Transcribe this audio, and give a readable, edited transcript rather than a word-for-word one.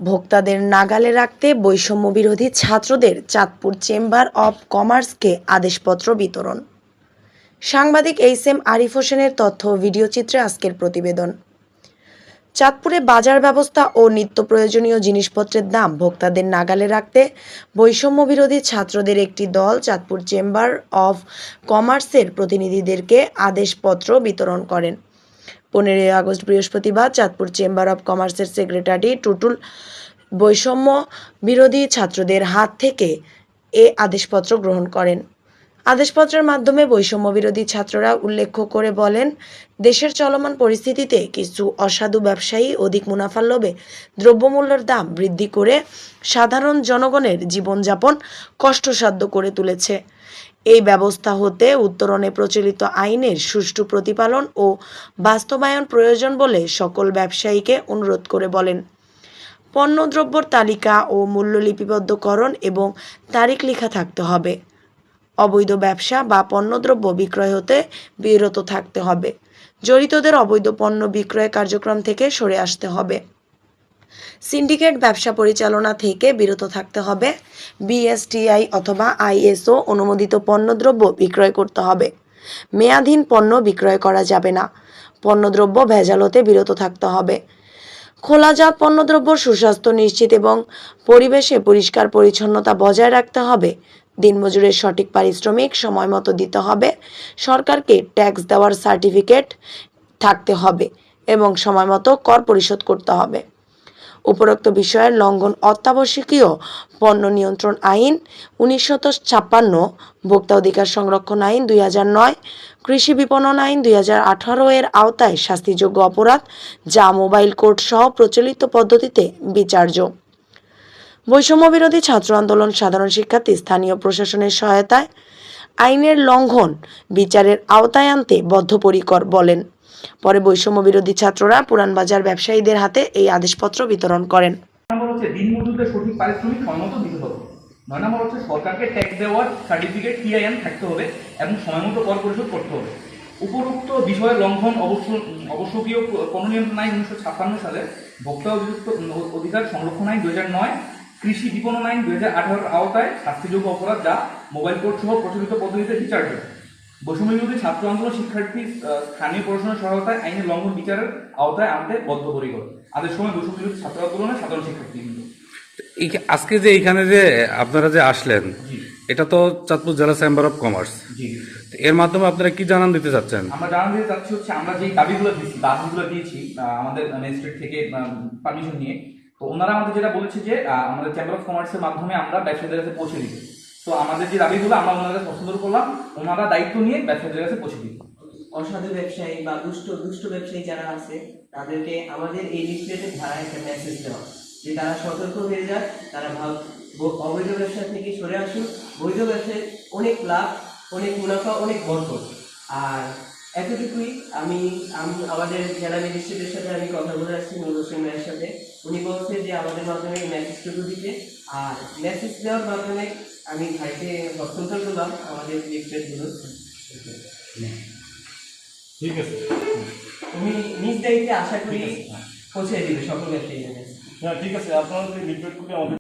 ভোক্তাদের নাগালে রাখতে বৈষম্য বিরোধী ছাত্রদের চাঁদপুর চেম্বার অব কমার্সকে আদেশপত্র বিতরণ। সাংবাদিক এইচ.এম. আরিফ হোসেনের তথ্য ও ভিডিওচিত্রে আজকের প্রতিবেদন। চাঁদপুরে বাজার ব্যবস্থা ও নিত্য প্রয়োজনীয় জিনিসপত্রের দাম ভোক্তাদের নাগালে রাখতে বৈষম্য বিরোধী ছাত্রদের একটি দল চাঁদপুর চেম্বার অব কমার্সের প্রতিনিধিদেরকে আদেশপত্র বিতরণ করেন। 15 আগস্ট বৃহস্পতিবার চাঁদপুর চেম্বার অব কমার্সের সেক্রেটারি টুটুল বৈষম্য বিরোধী ছাত্রদের হাত থেকে এ আদেশপত্র গ্রহণ করেন। আদেশপত্রের মাধ্যমে বৈষম্য বিরোধী ছাত্ররা উল্লেখ করে বলেন, দেশের চলমান পরিস্থিতিতে কিছু অসাধু ব্যবসায়ী অধিক মুনাফার লোভে দ্রব্যমূল্যের দাম বৃদ্ধি করে সাধারণ জনগণের জীবনযাপন কষ্টসাধ্য করে তুলেছে। এই ব্যবস্থা হতে উত্তরণে প্রচলিত আইনের সুষ্ঠু প্রতিপালন ও বাস্তবায়ন প্রয়োজন বলে সকল ব্যবসায়ীকে অনুরোধ করে বলেন। পণ্যদ্রব্যর তালিকা ও মূল্য লিপিবদ্ধকরণ এবং তারিখ লেখা থাকতে হবে। অবৈধ ব্যবসা বা পণ্যদ্রব্য বিক্রয় হতে বিরত থাকতে হবে। জড়িতদের অবৈধ পণ্য বিক্রয় কার্যক্রম থেকে সরে আসতে হবে। সিন্ডিকেট ব্যবসা পরিচালনা থেকে বিরত থাকতে হবে। বিএসটিআই অথবা আইএসও অনুমোদিত পণ্যদ্রব্য বিক্রয় করতে হবে। মেয়াদহীন পণ্য বিক্রয় করা যাবে না। পণ্যদ্রব্য ভেজাল হতে বিরত থাকতে হবে। খোলাজাত পণ্যদ্রব্য সুস্বাস্থ্য নিশ্চিত এবং পরিবেশে পরিষ্কার পরিচ্ছন্নতা বজায় রাখতে হবে। দিনমজুরের সঠিক পারিশ্রমিক সময় মতো দিতে হবে। সরকারকে ট্যাক্স দেওয়ার সার্টিফিকেট থাকতে হবে এবং সময় মতো কর পরিশোধ করতে হবে। উপরোক্ত বিষয়ের লঙ্ঘন অত্যাবশ্যকীয় পণ্য নিয়ন্ত্রণ আইন 1956, ভোক্তা অধিকার সংরক্ষণ আইন 2009, কৃষি বিপণন আইন 2018 এর আওতায় শাস্তিযোগ্য অপরাধ, যা মোবাইল কোর্ট সহ প্রচলিত পদ্ধতিতে বিচার্য। বৈষম্য বিরোধী ছাত্র আন্দোলন সাধারণ শিক্ষার্থী স্থানীয় প্রশাসনের সহায়তায় আইনের লঙ্ঘন বিচারের আওতায় আনতে বদ্ধপরিকর বলেন। পরে বৈষম্য বিরোধী ছাত্ররা পুরানবাজার ব্যবসায়ীদের হাতে এই আদেশপত্র বিতরণ করেন। দিনমজুরদের সঠিক পারিশ্রমিক সময়মতো দিতে হবে। 9 নম্বর হচ্ছে সরকারকে ট্যাক্স দেওয়ার সার্টিফিকেট টিআইএন থাকতে হবে এবং সময়মতো কর পরিশোধ করতে হবে। উপরোক্ত বিষয়ের লঙ্ঘন অবশ্যকীয় পণ্য নিয়ন্ত্রণ আইন 1956 সালে, ভোক্তা অধিকার সংরক্ষণ আইন 2009, কৃষি বিপণন আইন 2018 আওতায় শাস্তিযোগ্য অপরাধ, যা মোবাইল কোর্ট সহ প্রচলিত পদ্ধতিতে বিচার্য। বৈষম্য বিরোধী ছাত্র আন্দোলন শিক্ষার্থী স্থানীয় প্রশাসনের সহায়তায় আইনের লঙ্ঘন বিচারের আওতায় আনতে বদ্ধপরিকর। আদের সময় বৈষম্য বিরোধী ছাত্র আন্দোলনের সাধারণ শিক্ষার্থী। আজকে যে এখানে যে আপনারা যে আসলেন, এটা তো চাঁদপুর জেলা চেম্বার অফ কমার্স। এর মাধ্যমে আপনারা কি জানান দিতে চাচ্ছেন? আমরা জানান দিতে চাচ্ছি হচ্ছে আমরা যে দাবিগুলো দিয়েছি আমাদের ম্যাজিস্ট্রেট থেকে পারমিশন নিয়ে, তো ওনারা আমাদের যেটা বলেছে যে আমাদের চেম্বার অফ কমার্সের মাধ্যমে আমরা ব্যবসায়ীদের কাছে পৌঁছে দিই। তো আমাদের যে দাবিগুলো আমরা ওনাদের পছন্দ করলাম, ওনারা দায়িত্ব নিয়ে ব্যবসায়ীদের কাছে পৌঁছে দিই। অসাধু ব্যবসায়ী বা দুষ্ট ব্যবসায়ী যারা আছে, তাদেরকে আমাদের এই লিফলেটের ধারা একটা মেসেজ দেওয়া যে তারা সতর্ক হয়ে যায়, তারা অবৈধ ব্যবসা থেকে সরে আসুন। বৈধ ব্যবসায় অনেক লাভ, অনেক মুনাফা, অনেক বরকত। আর এতটুকুই আমি আমাদের জেলা ম্যাজিস্ট্রেটের সাথে আমি কথা বলে আসছি, নুর হোসেন ভাইয়ের সাথে। উনি বলছে যে আমাদের মাধ্যমে মেসেজটুকু দিতে, আর মেসেজ দেওয়ার মাধ্যমে আমি ভাইকে হস্তান্তর করলাম আমাদের লিফলেটগুলো। ঠিক আছে, তুমি নিজ দায়িত্বে আশা করি পৌঁছে দিবে সকল ব্যবসায়ীদের। হ্যাঁ ঠিক আছে, আপনারা লিফলেটগুলি আমাদের